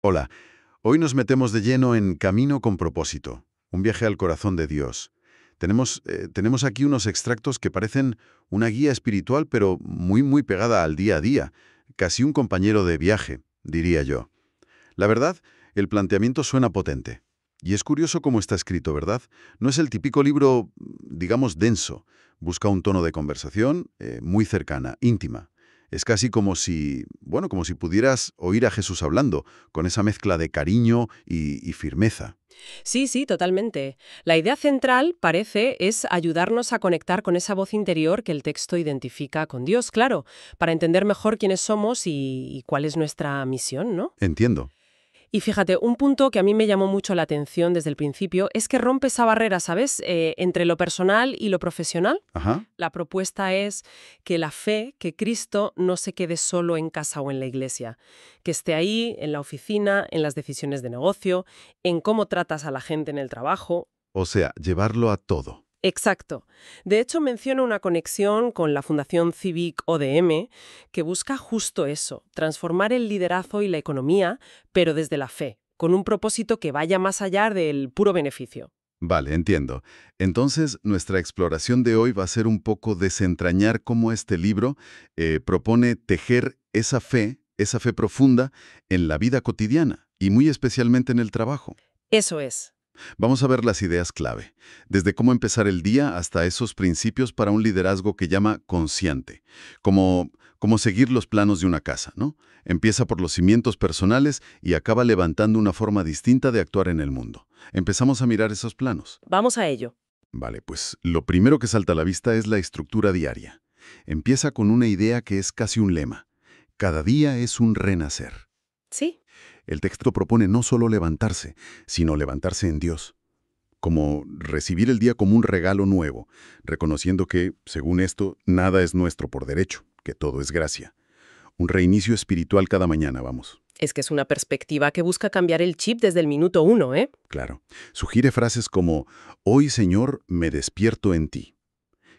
Hola, hoy nos metemos de lleno en Camino con propósito, un viaje al corazón de Dios. Tenemos aquí unos extractos que parecen una guía espiritual, pero muy pegada al día a día, casi un compañero de viaje, diría yo. La verdad, el planteamiento suena potente. Y es curioso cómo está escrito, ¿verdad? No es el típico libro, digamos, denso. Busca un tono de conversación muy cercana, íntima. Es casi como si pudieras oír a Jesús hablando, con esa mezcla de cariño y firmeza. Sí, sí, totalmente. La idea central, parece, es ayudarnos a conectar con esa voz interior que el texto identifica con Dios, claro, para entender mejor quiénes somos y cuál es nuestra misión, ¿no? Entiendo. Y fíjate, un punto que a mí me llamó mucho la atención desde el principio es que rompe esa barrera, ¿sabes?, entre lo personal y lo profesional. Ajá. La propuesta es que la fe, que Cristo no se quede solo en casa o en la iglesia, que esté ahí, en la oficina, en las decisiones de negocio, en cómo tratas a la gente en el trabajo. O sea, llevarlo a todo. Exacto. De hecho, menciona una conexión con la Fundación Civic ODM que busca justo eso, transformar el liderazgo y la economía, pero desde la fe, con un propósito que vaya más allá del puro beneficio. Vale, entiendo. Entonces, nuestra exploración de hoy va a ser un poco desentrañar cómo este libro propone tejer esa fe profunda en la vida cotidiana y muy especialmente en el trabajo. Eso es. Vamos a ver las ideas clave, desde cómo empezar el día hasta esos principios para un liderazgo que llama consciente, como seguir los planos de una casa, ¿no? Empieza por los cimientos personales y acaba levantando una forma distinta de actuar en el mundo. Empezamos a mirar esos planos. Vamos a ello. Vale, pues lo primero que salta a la vista es la estructura diaria. Empieza con una idea que es casi un lema. Cada día es un renacer. Sí. El texto propone no solo levantarse, sino levantarse en Dios. Como recibir el día como un regalo nuevo, reconociendo que, según esto, nada es nuestro por derecho, que todo es gracia. Un reinicio espiritual cada mañana, vamos. Es que es una perspectiva que busca cambiar el chip desde el minuto uno, ¿eh? Claro. Sugiere frases como, hoy, Señor, me despierto en ti.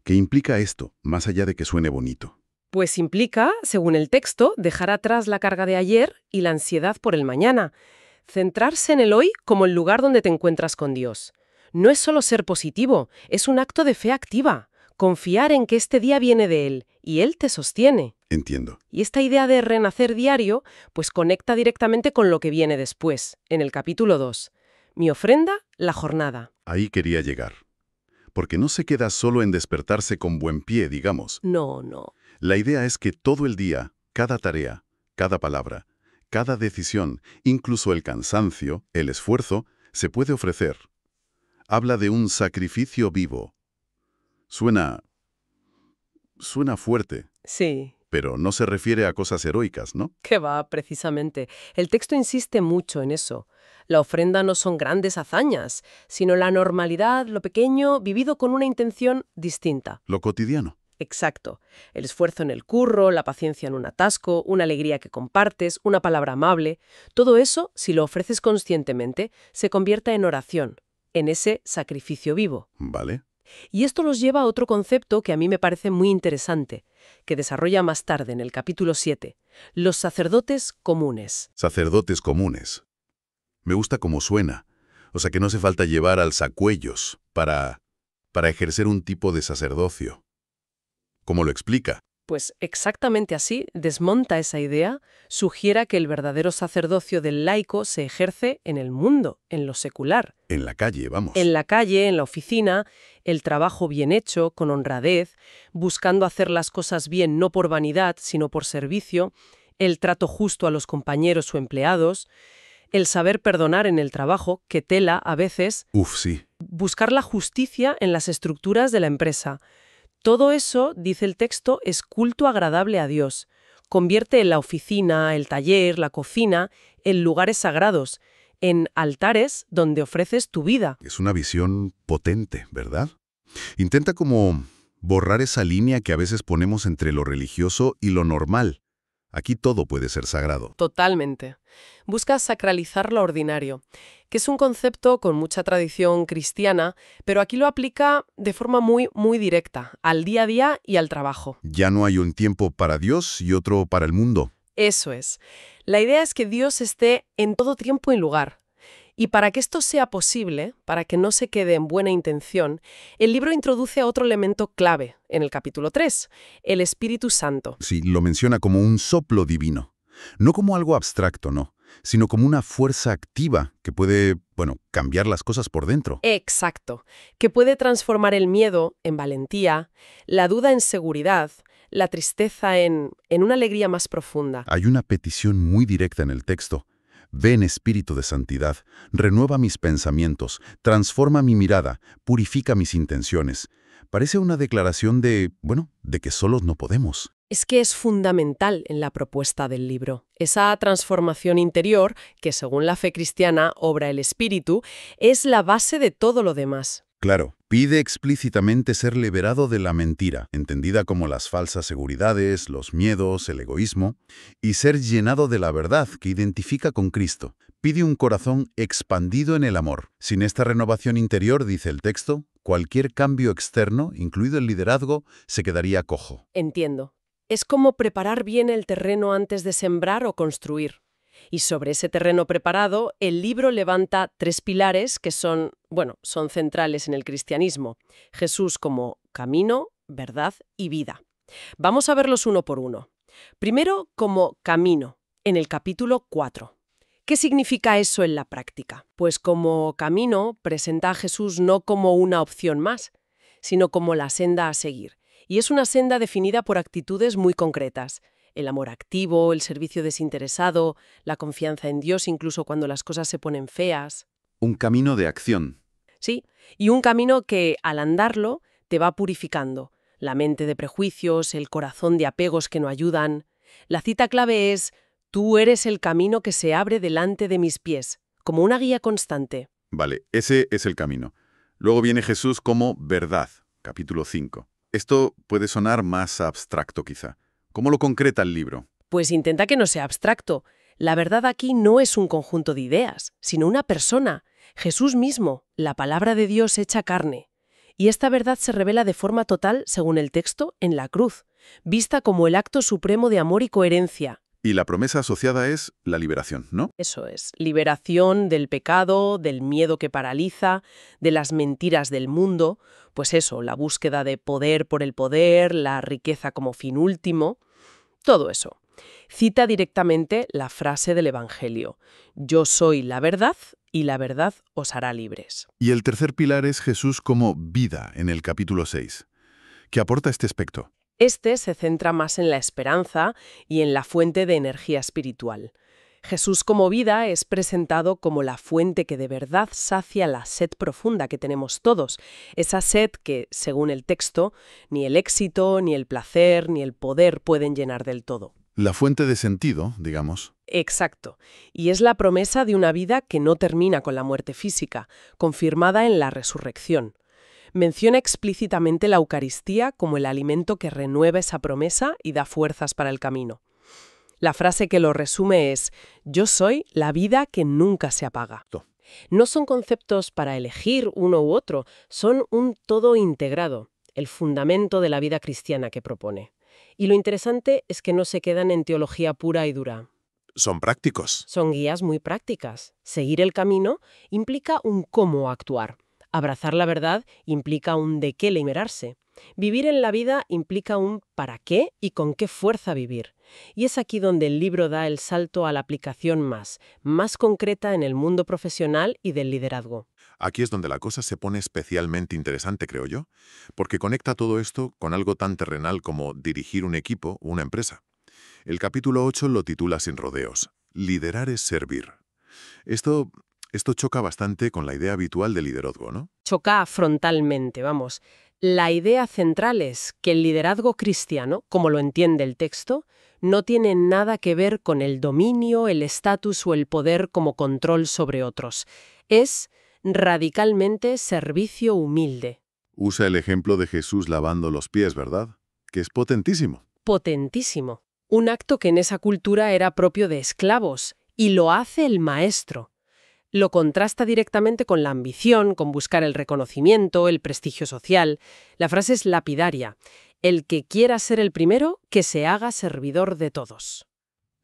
¿Qué implica esto, más allá de que suene bonito? Pues implica, según el texto, dejar atrás la carga de ayer y la ansiedad por el mañana. Centrarse en el hoy como el lugar donde te encuentras con Dios. No es solo ser positivo, es un acto de fe activa. Confiar en que este día viene de Él y Él te sostiene. Entiendo. Y esta idea de renacer diario, pues conecta directamente con lo que viene después, en el capítulo 2. Mi ofrenda, la jornada. Ahí quería llegar. Porque no se queda solo en despertarse con buen pie, digamos. No, no. La idea es que todo el día, cada tarea, cada palabra, cada decisión, incluso el cansancio, el esfuerzo, se puede ofrecer. Habla de un sacrificio vivo. Suena fuerte, Sí. pero no se refiere a cosas heroicas, ¿no? Que va, precisamente. El texto insiste mucho en eso. La ofrenda no son grandes hazañas, sino la normalidad, lo pequeño, vivido con una intención distinta. Lo cotidiano. Exacto. El esfuerzo en el curro, la paciencia en un atasco, una alegría que compartes, una palabra amable. Todo eso, si lo ofreces conscientemente, se convierte en oración, en ese sacrificio vivo. ¿Vale? Y esto los lleva a otro concepto que a mí me parece muy interesante, que desarrolla más tarde en el capítulo 7, los sacerdotes comunes. Sacerdotes comunes. Me gusta cómo suena. O sea que no hace falta llevar alzacuellos para ejercer un tipo de sacerdocio. ¿Cómo lo explica? Pues exactamente así, desmonta esa idea, sugiere que el verdadero sacerdocio del laico se ejerce en el mundo, en lo secular. En la calle, vamos. En la calle, en la oficina, el trabajo bien hecho, con honradez, buscando hacer las cosas bien no por vanidad, sino por servicio, el trato justo a los compañeros o empleados, el saber perdonar en el trabajo, que tela a veces, Uf, sí. buscar la justicia en las estructuras de la empresa. Todo eso, dice el texto, es culto agradable a Dios. Convierte la oficina, el taller, la cocina, en lugares sagrados, en altares donde ofreces tu vida. Es una visión potente, ¿verdad? Intenta como borrar esa línea que a veces ponemos entre lo religioso y lo normal. Aquí todo puede ser sagrado. Totalmente. Busca sacralizar lo ordinario, que es un concepto con mucha tradición cristiana, pero aquí lo aplica de forma muy directa, al día a día y al trabajo. Ya no hay un tiempo para Dios y otro para el mundo. Eso es. La idea es que Dios esté en todo tiempo y lugar. Y para que esto sea posible, para que no se quede en buena intención, el libro introduce a otro elemento clave en el capítulo 3, el Espíritu Santo. Sí, lo menciona como un soplo divino. No como algo abstracto, no, sino como una fuerza activa que puede, cambiar las cosas por dentro. Exacto, que puede transformar el miedo en valentía, la duda en seguridad, la tristeza en una alegría más profunda. Hay una petición muy directa en el texto. Ven, Espíritu de Santidad, renueva mis pensamientos, transforma mi mirada, purifica mis intenciones. Parece una declaración de que solos no podemos. Es que es fundamental en la propuesta del libro. Esa transformación interior, que según la fe cristiana obra el Espíritu, es la base de todo lo demás. Claro, pide explícitamente ser liberado de la mentira, entendida como las falsas seguridades, los miedos, el egoísmo, y ser llenado de la verdad que identifica con Cristo. Pide un corazón expandido en el amor. Sin esta renovación interior, dice el texto, cualquier cambio externo, incluido el liderazgo, se quedaría cojo. Entiendo. Es como preparar bien el terreno antes de sembrar o construir. Y sobre ese terreno preparado, el libro levanta 3 pilares que son centrales en el cristianismo. Jesús como camino, verdad y vida. Vamos a verlos uno por uno. Primero, como camino, en el capítulo 4. ¿Qué significa eso en la práctica? Pues como camino presenta a Jesús no como una opción más, sino como la senda a seguir. Y es una senda definida por actitudes muy concretas. El amor activo, el servicio desinteresado, la confianza en Dios incluso cuando las cosas se ponen feas. Un camino de acción. Sí, y un camino que, al andarlo, te va purificando. La mente de prejuicios, el corazón de apegos que no ayudan. La cita clave es, tú eres el camino que se abre delante de mis pies, como una guía constante. Vale, ese es el camino. Luego viene Jesús como verdad, capítulo 5. Esto puede sonar más abstracto quizá. ¿Cómo lo concreta el libro? Pues intenta que no sea abstracto. La verdad aquí no es un conjunto de ideas, sino una persona, Jesús mismo, la palabra de Dios hecha carne. Y esta verdad se revela de forma total, según el texto, en la cruz, vista como el acto supremo de amor y coherencia. Y la promesa asociada es la liberación, ¿no? Eso es, liberación del pecado, del miedo que paraliza, de las mentiras del mundo, pues eso, la búsqueda de poder por el poder, la riqueza como fin último, todo eso. Cita directamente la frase del Evangelio, yo soy la verdad y la verdad os hará libres. Y el tercer pilar es Jesús como vida en el capítulo 6. ¿Qué aporta este aspecto? Este se centra más en la esperanza y en la fuente de energía espiritual. Jesús como vida es presentado como la fuente que de verdad sacia la sed profunda que tenemos todos, esa sed que, según el texto, ni el éxito, ni el placer, ni el poder pueden llenar del todo. La fuente de sentido, digamos. Exacto. Y es la promesa de una vida que no termina con la muerte física, confirmada en la resurrección. Menciona explícitamente la Eucaristía como el alimento que renueva esa promesa y da fuerzas para el camino. La frase que lo resume es, yo soy la vida que nunca se apaga. No son conceptos para elegir uno u otro, son un todo integrado, el fundamento de la vida cristiana que propone. Y lo interesante es que no se quedan en teología pura y dura. Son prácticos. Son guías muy prácticas. Seguir el camino implica un cómo actuar. Abrazar la verdad implica un de qué liberarse. Vivir en la vida implica un para qué y con qué fuerza vivir. Y es aquí donde el libro da el salto a la aplicación más concreta en el mundo profesional y del liderazgo. Aquí es donde la cosa se pone especialmente interesante, creo yo, porque conecta todo esto con algo tan terrenal como dirigir un equipo o una empresa. El capítulo 8 lo titula sin rodeos, Liderar es servir. Esto choca bastante con la idea habitual de liderazgo, ¿no? Choca frontalmente, vamos. La idea central es que el liderazgo cristiano, como lo entiende el texto, no tiene nada que ver con el dominio, el estatus o el poder como control sobre otros. Es radicalmente servicio humilde. Usa el ejemplo de Jesús lavando los pies, ¿verdad? Que es potentísimo. Potentísimo. Un acto que en esa cultura era propio de esclavos, y lo hace el maestro. Lo contrasta directamente con la ambición, con buscar el reconocimiento, el prestigio social. La frase es lapidaria. El que quiera ser el primero, que se haga servidor de todos.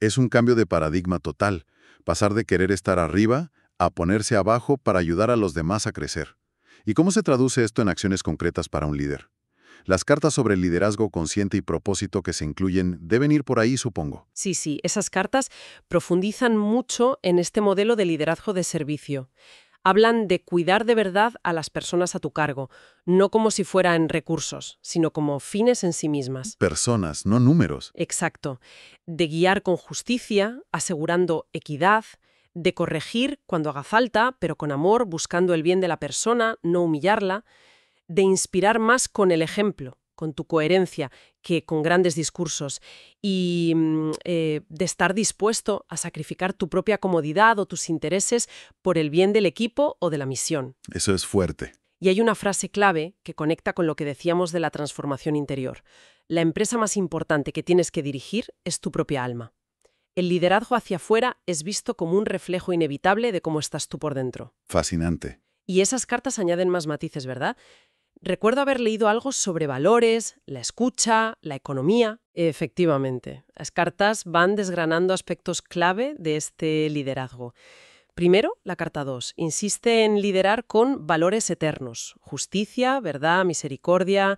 Es un cambio de paradigma total, pasar de querer estar arriba a ponerse abajo para ayudar a los demás a crecer. ¿Y cómo se traduce esto en acciones concretas para un líder? Las cartas sobre el liderazgo consciente y propósito que se incluyen deben ir por ahí, supongo. Sí, sí, esas cartas profundizan mucho en este modelo de liderazgo de servicio. Hablan de cuidar de verdad a las personas a tu cargo, no como si fueran recursos, sino como fines en sí mismas. Personas, no números. Exacto. De guiar con justicia, asegurando equidad, de corregir cuando haga falta, pero con amor, buscando el bien de la persona, no humillarla, de inspirar más con el ejemplo, con tu coherencia, que con grandes discursos, y de estar dispuesto a sacrificar tu propia comodidad o tus intereses por el bien del equipo o de la misión. Eso es fuerte. Y hay una frase clave que conecta con lo que decíamos de la transformación interior. La empresa más importante que tienes que dirigir es tu propia alma. El liderazgo hacia afuera es visto como un reflejo inevitable de cómo estás tú por dentro. Fascinante. Y esas cartas añaden más matices, ¿verdad? Recuerdo haber leído algo sobre valores, la escucha, la economía. Efectivamente, las cartas van desgranando aspectos clave de este liderazgo. Primero, la carta 2 insiste en liderar con valores eternos: justicia, verdad, misericordia.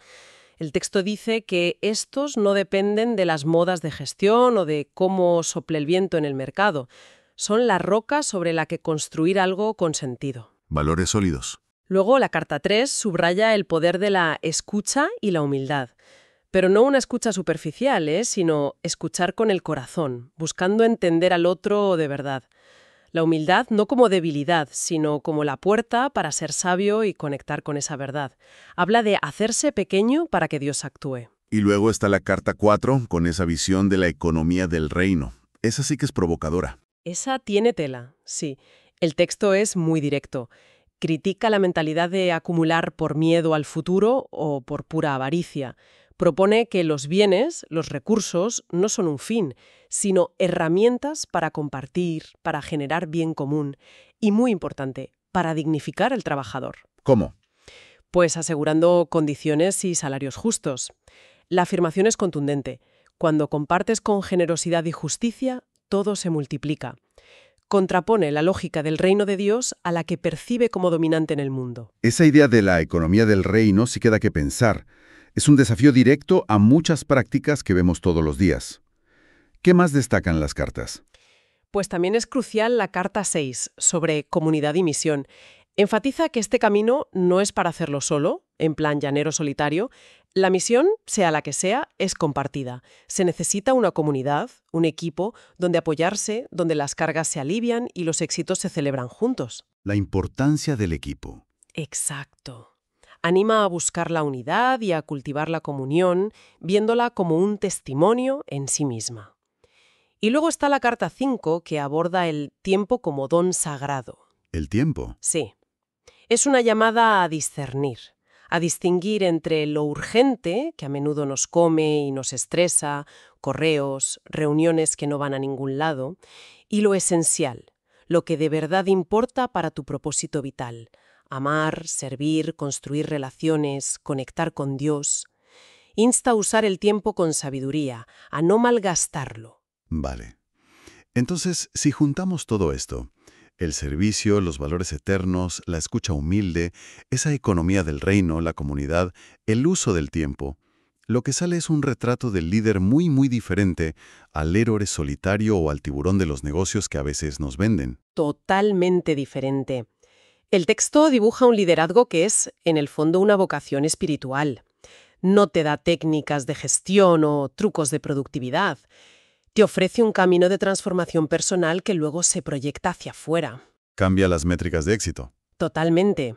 El texto dice que estos no dependen de las modas de gestión o de cómo sople el viento en el mercado. Son la roca sobre la que construir algo con sentido. Valores sólidos. Luego, la carta 3 subraya el poder de la escucha y la humildad. Pero no una escucha superficial, sino escuchar con el corazón, buscando entender al otro de verdad. La humildad no como debilidad, sino como la puerta para ser sabio y conectar con esa verdad. Habla de hacerse pequeño para que Dios actúe. Y luego está la carta 4, con esa visión de la economía del reino. Esa sí que es provocadora. Esa tiene tela, sí. El texto es muy directo. Critica la mentalidad de acumular por miedo al futuro o por pura avaricia. Propone que los bienes, los recursos, no son un fin, sino herramientas para compartir, para generar bien común y, muy importante, para dignificar al trabajador. ¿Cómo? Pues asegurando condiciones y salarios justos. La afirmación es contundente. Cuando compartes con generosidad y justicia, todo se multiplica. Contrapone la lógica del reino de Dios a la que percibe como dominante en el mundo. Esa idea de la economía del reino sí queda que pensar. Es un desafío directo a muchas prácticas que vemos todos los días. ¿Qué más destacan las cartas? Pues también es crucial la carta 6, sobre comunidad y misión. Enfatiza que este camino no es para hacerlo solo, en plan llanero solitario. La misión, sea la que sea, es compartida. Se necesita una comunidad, un equipo, donde apoyarse, donde las cargas se alivian y los éxitos se celebran juntos. La importancia del equipo. Exacto. Anima a buscar la unidad y a cultivar la comunión, viéndola como un testimonio en sí misma. Y luego está la carta 5, que aborda el tiempo como don sagrado. ¿El tiempo? Sí. Es una llamada a discernir, a distinguir entre lo urgente, que a menudo nos come y nos estresa, correos, reuniones que no van a ningún lado, y lo esencial, lo que de verdad importa para tu propósito vital. Amar, servir, construir relaciones, conectar con Dios. Insta a usar el tiempo con sabiduría, a no malgastarlo. Vale. Entonces, si juntamos todo esto, el servicio, los valores eternos, la escucha humilde, esa economía del reino, la comunidad, el uso del tiempo, lo que sale es un retrato del líder muy, muy diferente al héroe solitario o al tiburón de los negocios que a veces nos venden. Totalmente diferente. El texto dibuja un liderazgo que es, en el fondo, una vocación espiritual. No te da técnicas de gestión o trucos de productividad. Te ofrece un camino de transformación personal que luego se proyecta hacia afuera. Cambia las métricas de éxito. Totalmente.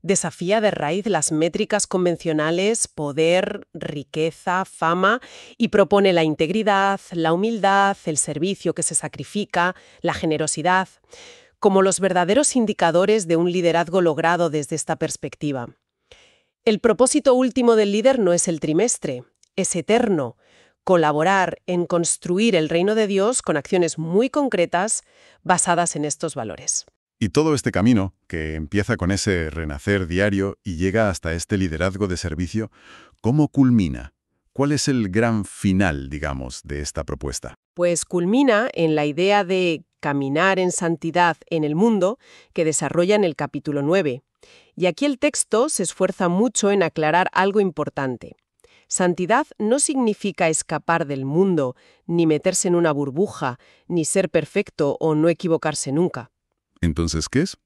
Desafía de raíz las métricas convencionales, poder, riqueza, fama, y propone la integridad, la humildad, el servicio que se sacrifica, la generosidad, como los verdaderos indicadores de un liderazgo logrado desde esta perspectiva. El propósito último del líder no es el trimestre, es eterno: colaborar en construir el reino de Dios con acciones muy concretas basadas en estos valores. Y todo este camino, que empieza con ese renacer diario y llega hasta este liderazgo de servicio, ¿cómo culmina? ¿Cuál es el gran final, digamos, de esta propuesta? Pues culmina en la idea de caminar en santidad en el mundo que desarrolla en el capítulo 9. Y aquí el texto se esfuerza mucho en aclarar algo importante. Santidad no significa escapar del mundo, ni meterse en una burbuja, ni ser perfecto o no equivocarse nunca. Entonces, ¿qué es?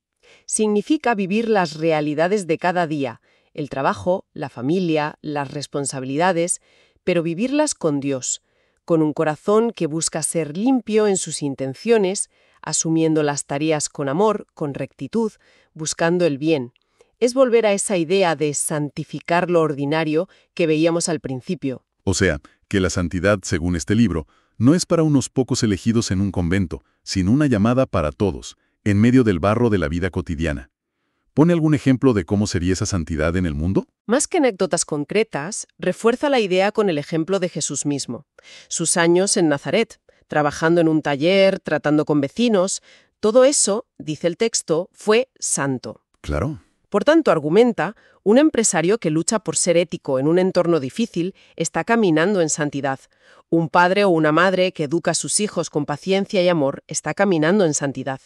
Significa vivir las realidades de cada día, el trabajo, la familia, las responsabilidades, pero vivirlas con Dios, con un corazón que busca ser limpio en sus intenciones, asumiendo las tareas con amor, con rectitud, buscando el bien. Es volver a esa idea de santificar lo ordinario que veíamos al principio. O sea, que la santidad, según este libro, no es para unos pocos elegidos en un convento, sino una llamada para todos, en medio del barro de la vida cotidiana. ¿Pone algún ejemplo de cómo sería esa santidad en el mundo? Más que anécdotas concretas, refuerza la idea con el ejemplo de Jesús mismo. Sus años en Nazaret, trabajando en un taller, tratando con vecinos, todo eso, dice el texto, fue santo. Claro. Por tanto, argumenta, un empresario que lucha por ser ético en un entorno difícil está caminando en santidad. Un padre o una madre que educa a sus hijos con paciencia y amor está caminando en santidad.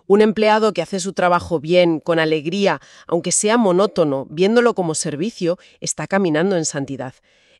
Un empleado que hace su trabajo bien, con alegría, aunque sea monótono, viéndolo como servicio, está caminando en santidad.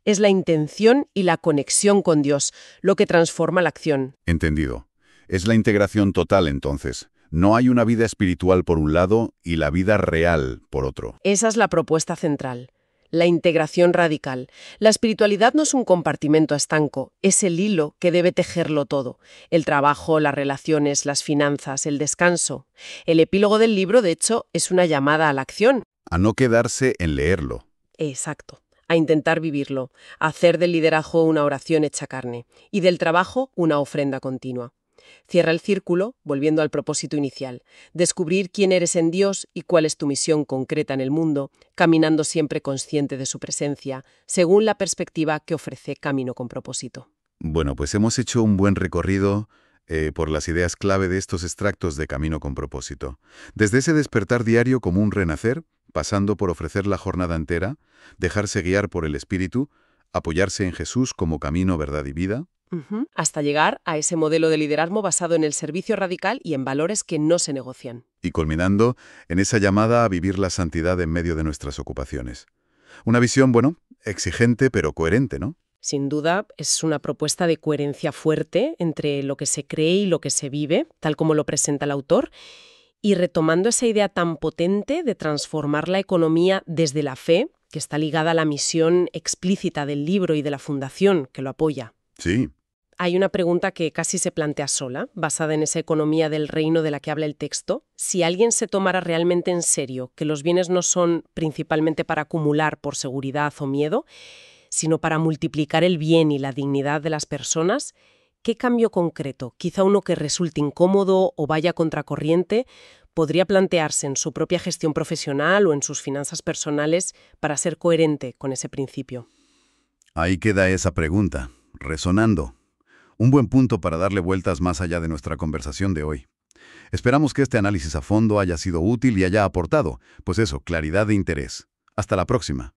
Es la intención y la conexión con Dios lo que transforma la acción. Entendido. Es la integración total, entonces. No hay una vida espiritual por un lado y la vida real por otro. Esa es la propuesta central. La integración radical. La espiritualidad no es un compartimento estanco, es el hilo que debe tejerlo todo. El trabajo, las relaciones, las finanzas, el descanso. El epílogo del libro, de hecho, es una llamada a la acción. A no quedarse en leerlo. Exacto. A intentar vivirlo. A hacer del liderazgo una oración hecha carne. Y del trabajo una ofrenda continua. Cierra el círculo, volviendo al propósito inicial, descubrir quién eres en Dios y cuál es tu misión concreta en el mundo, caminando siempre consciente de su presencia, según la perspectiva que ofrece Camino con Propósito. Bueno, pues hemos hecho un buen recorrido por las ideas clave de estos extractos de Camino con Propósito. Desde ese despertar diario como un renacer, pasando por ofrecer la jornada entera, dejarse guiar por el Espíritu, apoyarse en Jesús como camino, verdad y vida, hasta llegar a ese modelo de liderazgo basado en el servicio radical y en valores que no se negocian. y culminando en esa llamada a vivir la santidad en medio de nuestras ocupaciones. Una visión, bueno, exigente pero coherente, ¿no? Sin duda, es una propuesta de coherencia fuerte entre lo que se cree y lo que se vive, tal como lo presenta el autor, y retomando esa idea tan potente de transformar la economía desde la fe, que está ligada a la misión explícita del libro y de la fundación que lo apoya. Sí. Hay una pregunta que casi se plantea sola, basada en esa economía del reino de la que habla el texto. Si alguien se tomara realmente en serio que los bienes no son principalmente para acumular por seguridad o miedo, sino para multiplicar el bien y la dignidad de las personas, ¿qué cambio concreto, quizá uno que resulte incómodo o vaya contracorriente, podría plantearse en su propia gestión profesional o en sus finanzas personales para ser coherente con ese principio? Ahí queda esa pregunta, resonando. Un buen punto para darle vueltas más allá de nuestra conversación de hoy. Esperamos que este análisis a fondo haya sido útil y haya aportado, pues eso, claridad de interés. Hasta la próxima.